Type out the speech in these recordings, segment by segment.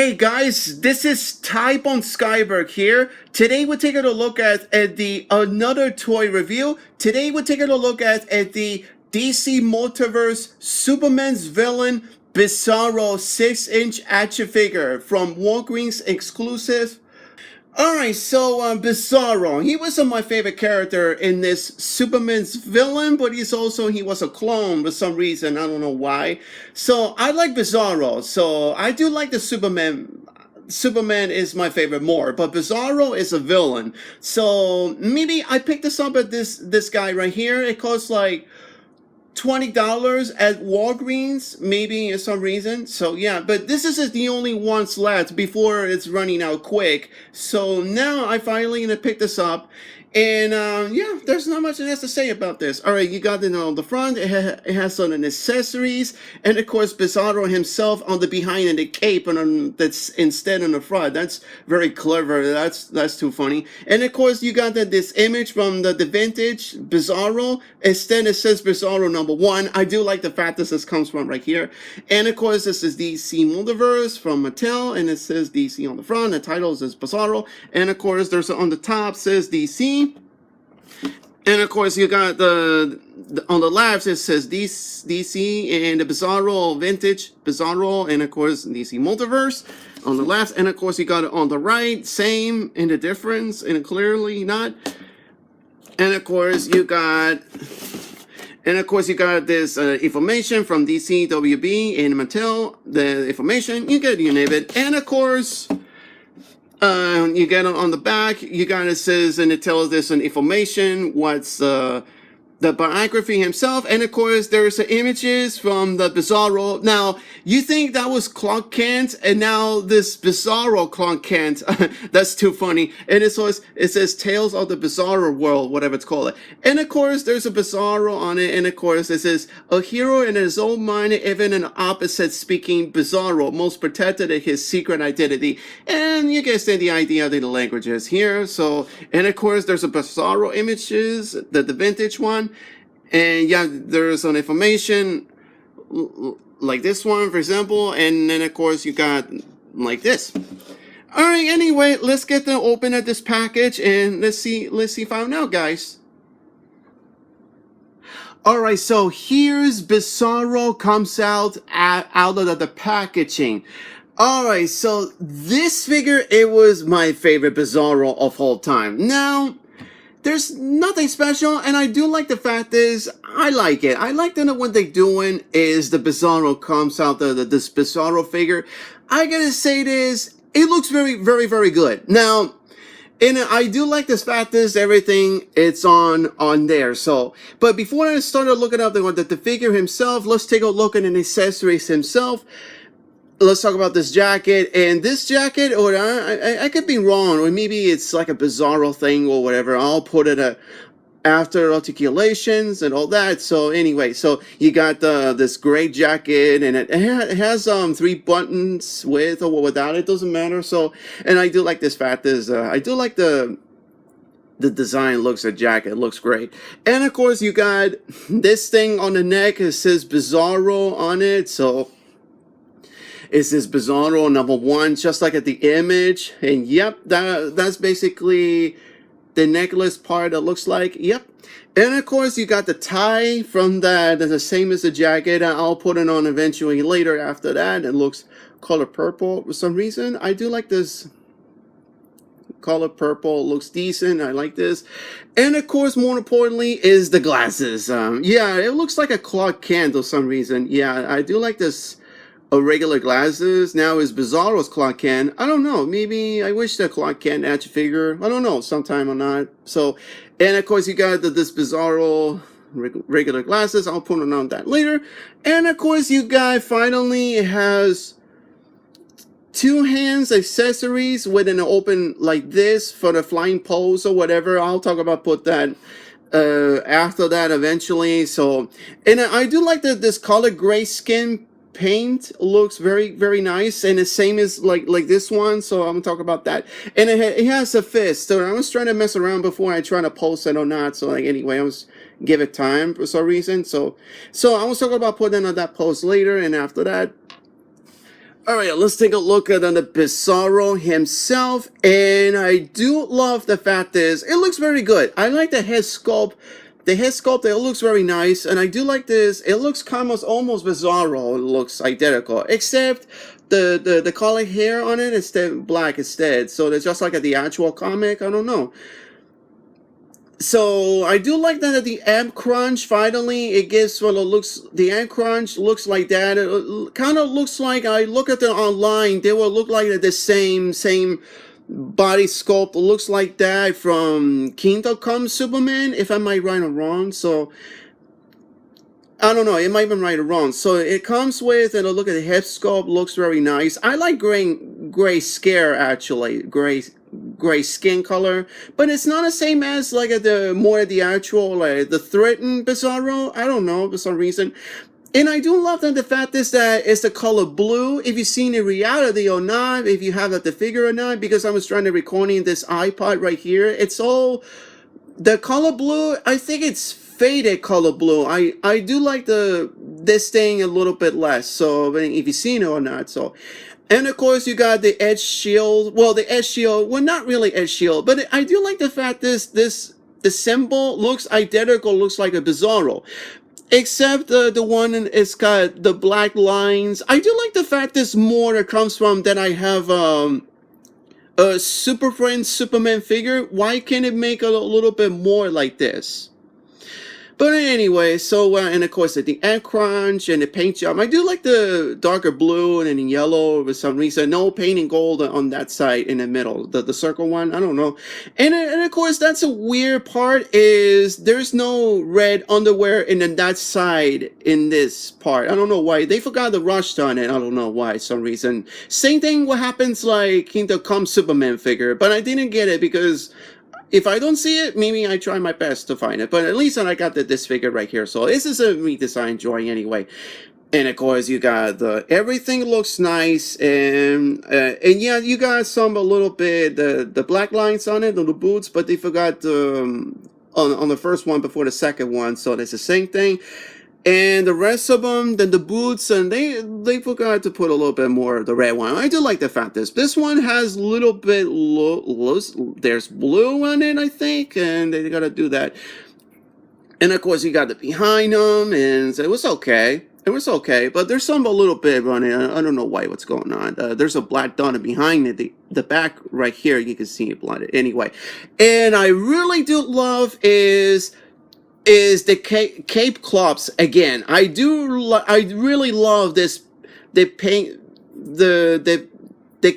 Hey guys, this is Type on Skyberg here. Today we're taking a look at the another toy review. Today we're taking a look at the DC Multiverse Superman's Villain Bizarro 6-inch action figure from Wallgreens exclusive. Alright, so Bizarro, he was my favorite character in this Superman's Villain, but he was a clone for some reason, I don't know why. So I like Bizarro, so I do like the Superman. Superman is my favorite more, but Bizarro is a villain. So maybe I picked this up at this guy right here. It costs like $20 at Wallgreens, maybe for some reason. So yeah, but this is the only ones left before it's running out quick. So now I finally gonna pick this up. And yeah, there's not much else to say about this. All right, you got it on the front. It has some accessories, and of course Bizarro himself on the behind and the cape, and that's instead on the front. That's very clever. That's too funny. And of course you got this image from the vintage Bizarro. Instead it says Bizarro #1. I do like the fact this comes from right here. And of course this is DC Multiverse from Mattel, and it says DC on the front. The title is Bizarro, and of course there's on the top says DC. And of course you got the on the left it says DC and the Bizarro vintage Bizarro, and of course DC Multiverse on the left, and of course you got it on the right, same in the difference and clearly not. And of course you got this information from DC, WB, and Mattel. The information you get, you name it, and of course. You get it on the back, you got it says, and it tells this information, what's the biography himself, and of course there's the images from the Bizarro. Now, you think that was Clark Kent, and now this Bizarro Clark Kent, that's too funny. And it says Tales of the Bizarro World, whatever it's called. And of course there's a Bizarro on it, and of course it says, a hero in his own mind, even an opposite speaking Bizarro, most protected in his secret identity. And you guys get the idea of the languages here. So, and of course there's a Bizarro images, the vintage one. And yeah, there's some information like this one, for example, and then of course you got like this. All right, anyway, let's get to open at this package and let's see find out, guys. All right, so here's Bizarro comes out of the packaging. All right, so this figure, it was my favorite Bizarro of all time. Now, there's nothing special, and I do like the fact is, I like it. I like that what they're doing is the Bizarro comes out, this Bizarro figure. I gotta say this, it looks very, very, very good. Now, and I do like this fact is everything, it's on there. So, but before I started looking up the figure himself, let's take a look at the accessories himself. Let's talk about this jacket, and this jacket, or I could be wrong, or maybe it's like a Bizarro thing or whatever. I'll put it after articulations and all that. So anyway, so you got this gray jacket, and it has 3 buttons with or without, it doesn't matter. So, and I do like this fact is I do like the design looks of jacket, looks great. And of course you got this thing on the neck, it says Bizarro on it. So it says Bizarro #1, just like at the image. And yep, that's basically the necklace part, it looks like. Yep. And of course you got the tie from that, the same as the jacket. I'll put it on eventually later after that. It looks color purple for some reason. I do like this color purple, looks decent. I like this. And of course, more importantly, is the glasses. Yeah, it looks like a Clark Kent for some reason. Yeah, I do like this. Regular glasses. Now is Bizarro's Clark Kent. I don't know. Maybe I wish that Clark Kent action figure. I don't know. Sometime or not. So, and of course you got this Bizarro regular glasses. I'll put on that later. And of course you got finally has 2 hands accessories with an open like this for the flying pose or whatever. I'll talk about put that after that eventually. So, and I do like this color gray skin paint looks very, very nice, and the same as like this one. So I'm gonna talk about that. And it has a fist. So I was trying to mess around before I try to post it or not. So like anyway, I was give it time for some reason. So I was talking about putting on that post later, and after that. All right, let's take a look at the Bizarro himself, and I do love the fact is it looks very good. I like the head sculpt. The head sculpt, it looks very nice, and I do like this. It looks almost Bizarro. It looks identical, except the color hair on it is black instead. So it's just like the actual comic. I don't know. So I do like that at the amp crunch finally it gives what it looks. The amp crunch looks like that. It kind of looks like I look at them online. They will look like the same body sculpt. Looks like that from Kingdom Come Superman. If I might right or wrong. So I don't know. It might have been right or wrong. So it comes with, and a look at the head sculpt. Looks very nice. I like gray scare actually. Gray skin color, but it's not the same as like the actual like the threatened Bizarro. I don't know for some reason. And I do love that the fact is that it's the color blue. If you've seen in reality or not, if you have the figure or not, because I was trying to recording this iPod right here. It's all the color blue. I think it's faded color blue. I do like this thing a little bit less. So if you've seen it or not, so. And of course, you got the edge shield. Well, the edge shield, well, not really edge shield, but I do like the fact the symbol looks identical, looks like a Bizarro. Except the one it's got the black lines. I do like the fact there's more that comes from that I have a Super Friends Superman figure. Why can't it make a little bit more like this? But anyway, so, and of course, the amp crunch and the paint job. I do like the darker blue and then yellow for some reason. No painting gold on that side in the middle. The circle one, I don't know. And of course, that's a weird part is there's no red underwear in that side in this part. I don't know why. They forgot the rush on it. I don't know why, some reason. Same thing what happens like Kingdom Come Superman figure. But I didn't get it because if I don't see it, maybe I try my best to find it. But at least I got this figure right here. So this is a redesign drawing anyway. And of course, you got everything looks nice, and yeah, you got a little bit the black lines on it, on the boots, but they forgot on the first one before the second one. So it's the same thing. And the rest of them, then the boots, and they forgot to put a little bit more of the red one. I do like the fact this one has a little bit there's blue on it, I think, and they gotta do that. And of course, you got the behind them, and so it was okay. It was okay, but there's some a little bit running. I don't know what's going on. There's a black dot behind it. The back right here, you can see it blotted. Anyway, and I really do love is the cape clops again. I really love this. The paint the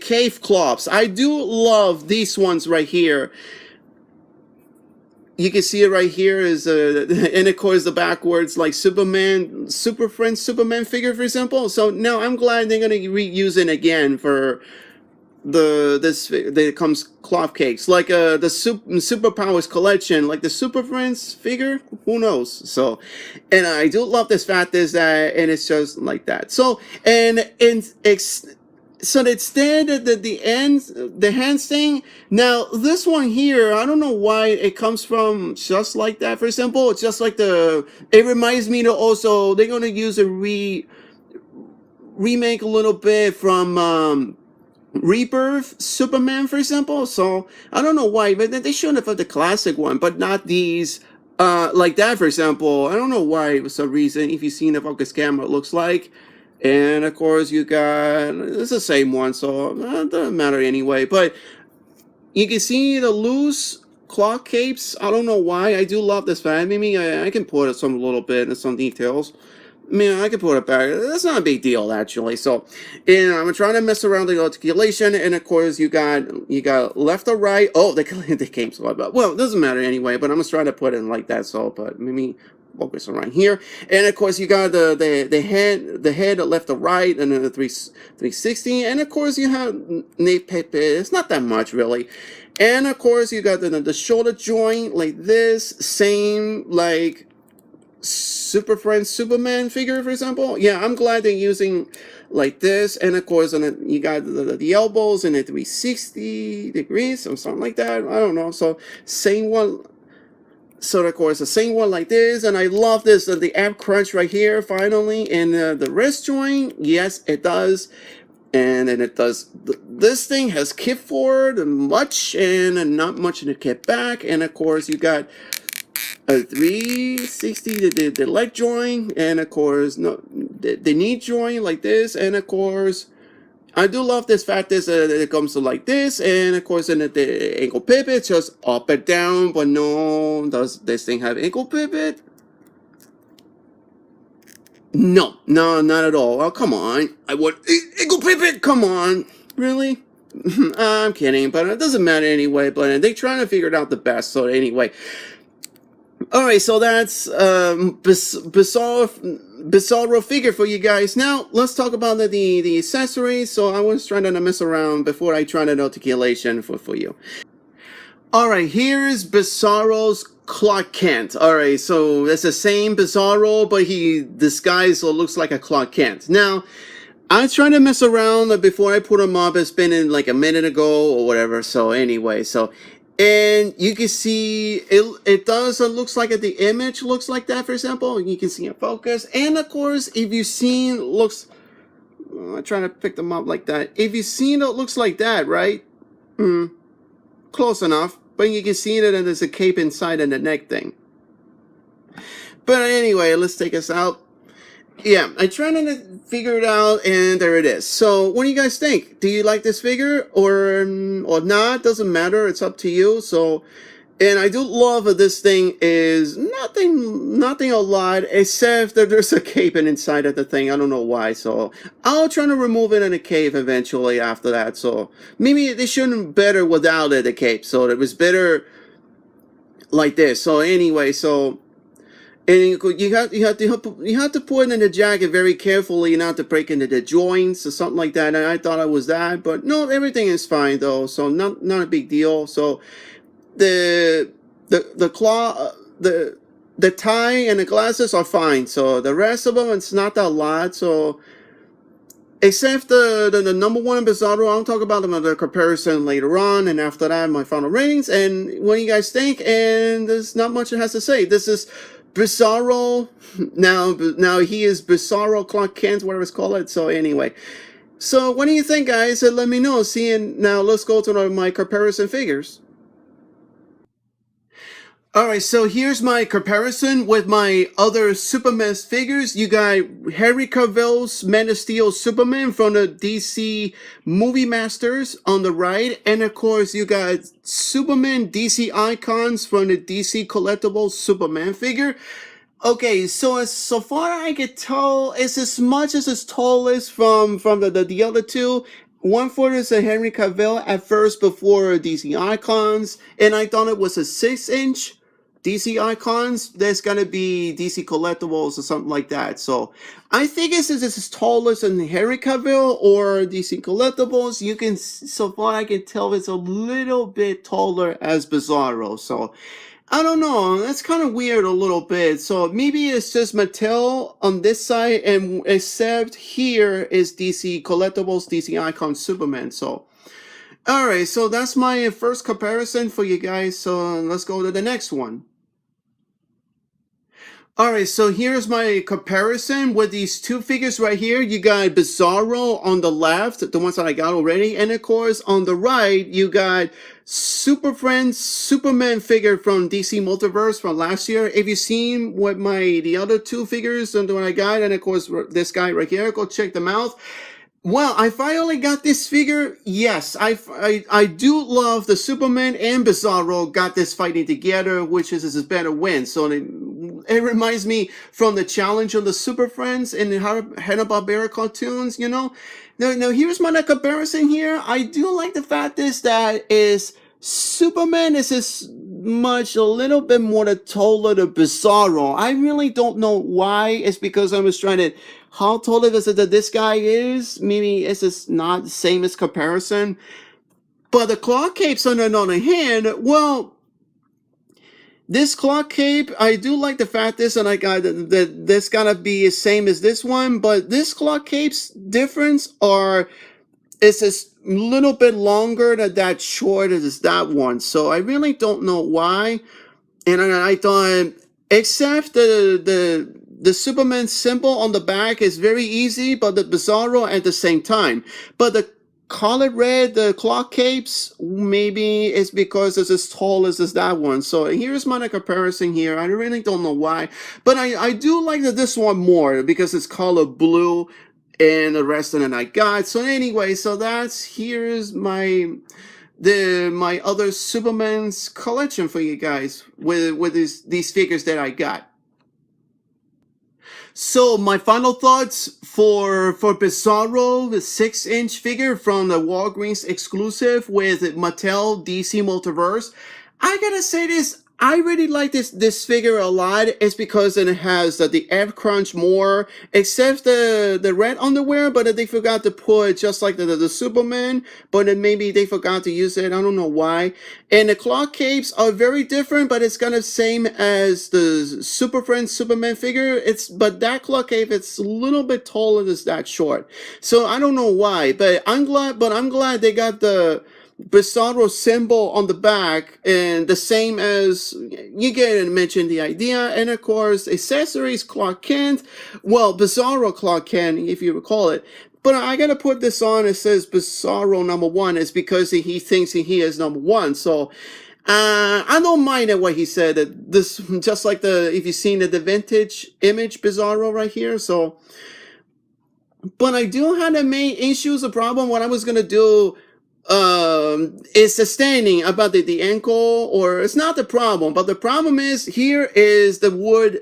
cave clops. I do love these ones right here. You can see it right here is and of course the backwards like Superman, Super Friends Superman figure, for example. So now I'm glad they're gonna reuse it again for that comes cloth cakes like the Superpowers collection, like the Super Friends figure. Who knows? So, and I do love this fact is that, and it's just like that. So so it's there the hands thing. Now this one here, I don't know why it comes from just like that. For example, it's just like it reminds me to also they're gonna use a remake a little bit from Rebirth Superman, for example. So I don't know why, but they shouldn't have had the classic one, but not these like that, for example. I don't know why for some reason. If you've seen the focus camera, it looks like. And of course you got it's the same one, so it doesn't matter anyway. But you can see the loose cloth capes. I don't know why. I do love this fan. Maybe I can put it some little bit and some details. I mean, I can put it back. That's not a big deal, actually. So, and I'm trying to mess around the articulation, and of course, you got left or right. Oh, they came so about. Well, it doesn't matter anyway. But I'm just trying to put it like that. So, but maybe focus around here, and of course, you got the head left or right, and then the 360, and of course, you have Nate Pepe. It's not that much really. And of course, you got the shoulder joint like this, same like Super Friends Superman figure, for example. Yeah, I'm glad they're using like this. And of course, you got the elbows in the 360 degrees or something like that. I don't know. So same one. So of course, the same one like this. And I love this, the ab crunch right here, finally. And the wrist joint, yes, it does. And then it does, this thing has kick forward much and not much in the kick back. And of course you got a 360, the leg joint, and of course the knee joint like this. And of course I do love this fact is that it comes to like this, and of course in the ankle pivot just up and down. But no, does this thing have ankle pivot? No, not at all. Oh, come on. I would ankle pivot. Come on, really? I'm kidding, but it doesn't matter anyway. But they're trying to figure it out the best. So anyway, all right. So that's Bizarro figure for you guys. Now let's talk about the accessories. So I was trying to mess around before I tried an articulation for you. All right, here's Bizarro's Clark Kent. All right, so it's the same Bizarro, but he disguised so it looks like a Clark Kent. Now, I was trying to mess around before I put him up. It's been in like a minute ago or whatever. So anyway, and you can see it does. It looks like the image looks like that. For example, you can see it focus. And of course, if you've seen looks, I'm trying to pick them up like that. If you've seen it looks like that, right? Close enough. But you can see that there's a cape inside and the neck thing. But anyway, let's take us out. Yeah, I'm trying to figure it out, and there it is. So, what do you guys think? Do you like this figure or not? Doesn't matter. It's up to you. So, and I do love that this thing is nothing a lot, except that there's a cape inside of the thing. I don't know why. So I'll try to remove it in a cape eventually after that. So maybe they shouldn't better without it, the cape. So it was better like this. So anyway, so and you have to put in the jacket very carefully, not to break into the joints or something like that. And I thought it was that, but no, everything is fine though. So not a big deal. So the claw, the tie and the glasses are fine. So the rest of them, it's not that lot. So except the number one Bizarro, I'll talk about them in the comparison later on. And after that, my final ratings. And what do you guys think? And there's not much it has to say. This is Bizarro. Now he is Bizarro Clark Kent, whatever it's called. So anyway. So what do you think, guys? Let me know. Now let's go to my comparison figures. Alright, so here's my comparison with my other Superman figures. You got Henry Cavill's Man of Steel Superman from the DC Movie Masters on the right. And of course, you got Superman DC Icons from the DC Collectibles Superman figure. Okay, so so far I can tell, it's as much as its tallest from the other two. 1/4 is a Henry Cavill at first before DC Icons, and I thought it was a 6-inch DC Icons. There's gonna be DC Collectibles or something like that. So I think this is as tallest than Henry Cavill or DC Collectibles. You can, so far I can tell, it's a little bit taller as Bizarro. So I don't know. That's kind of weird a little bit. So maybe it's just Mattel on this side, and except here is DC Collectibles, DC Icon Superman. So, alright, so that's my first comparison for you guys. So let's go to the next one. Alright, so here's my comparison with these two figures right here. You got Bizarro on the left, the ones that I got already. And of course, on the right, you got Super Friends Superman figure from DC Multiverse from last year. If you've seen what the other two figures and the one I got, and of course, this guy right here, go check them out. Well, I finally got this figure. Yes, I do love the Superman and Bizarro got this fighting together, which is a better win. So it reminds me from the challenge of the Super Friends in the Hanna-Barbera cartoons, you know. Now here's my comparison here. I do like the fact that is Superman is as much a little bit more taller than Bizarro. I really don't know why. It's because I was trying to, how tall is it that this guy is? Maybe it's just not the same as comparison. But the claw capes on the other hand, well, this claw cape, I do like the fact and I got that this gotta be the same as this one, but this claw cape's difference it's a little bit longer than that short as that one. So I really don't know why. And I thought, except the the Superman symbol on the back is very easy, but the Bizarro at the same time. But the colored red, the clock capes, maybe it's because it's as tall as that one. So here's my comparison here. I really don't know why, but I do like this one more because it's colored blue and the rest of it I got. So anyway, so here's my other Superman's collection for you guys with these figures that I got. So my final thoughts for Bizarro, the 6-inch figure from the Wallgreens exclusive with Mattel DC Multiverse. I gotta say this, I really like this figure a lot. It's because it has the F crunch more, except the red underwear, but they forgot to put just like the Superman, but then maybe they forgot to use it. I don't know why. And the clock capes are very different, but it's kind of same as the Super Friends Superman figure. But that clock cape, it's a little bit taller than that short. So I don't know why, but I'm glad they got the Bizarro symbol on the back, and the same as you get to mention the idea, and of course accessories Clark Kent, well, Bizarro Clark Kent if you recall it. But I gotta put this on. It says Bizarro #1. It's because he thinks he is #1. So I don't mind what he said. That this just like if you've seen the vintage image Bizarro right here. So, but I do have the main issues. A problem. What I was gonna do is the standing about the ankle, or it's not the problem, but the problem is here is the wood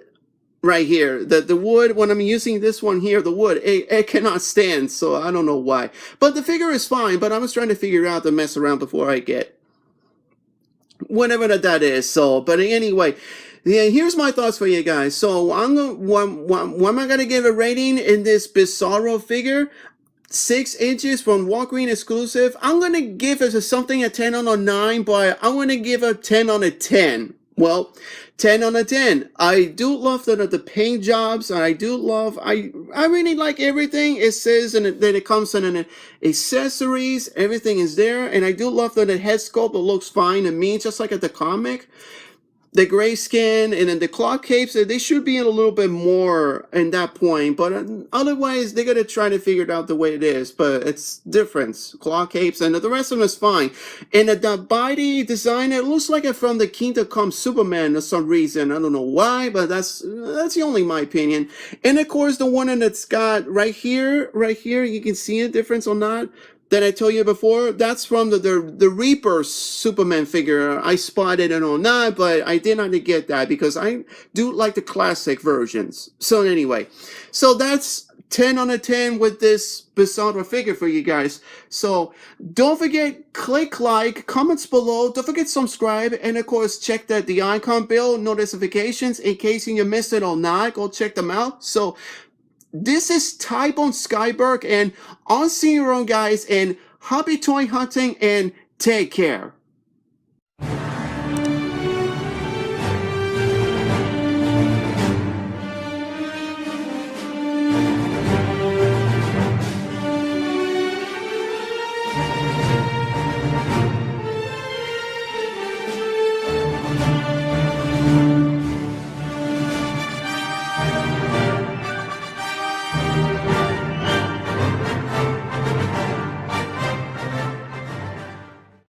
right here. The wood, when I'm using this one here, the wood, it cannot stand, so I don't know why. But the figure is fine, but I was trying to figure out the mess around before I get whatever that is. So, but anyway, yeah, here's my thoughts for you guys. So I'm gonna, what am I gonna give a rating in this Bizarro figure? 6 inches from Wallgreens exclusive. I'm gonna give it something a 10 on a 9, but I'm gonna give a 10 on a 10. Well, 10 on a 10. I do love the paint jobs, and I really like everything. It says and that it comes in an accessories. Everything is there, and I do love that the head sculpt. It looks fine to me, just like at the comic. The gray skin and then the clock capes, they should be in a little bit more in that point, but otherwise they're gonna try to figure it out the way it is. But it's different. Clock capes and the rest of them is fine. And the body design, it looks like it from the Kingdom Come Superman for some reason. I don't know why, but that's only my opinion. And of course the one that's got right here, you can see a difference or not. That I told you before, that's from the Reaper Superman figure. I spotted it on that, but I did not get that because I do like the classic versions. So anyway, so that's 10 on a 10 with this Bizarro figure for you guys. So don't forget, click like, comments below, don't forget subscribe, and of course check the icon bell notifications in case you missed it or not. Go check them out. So this is Typhoon Skyberg, and I'll see you around, guys, and happy toy hunting, and take care.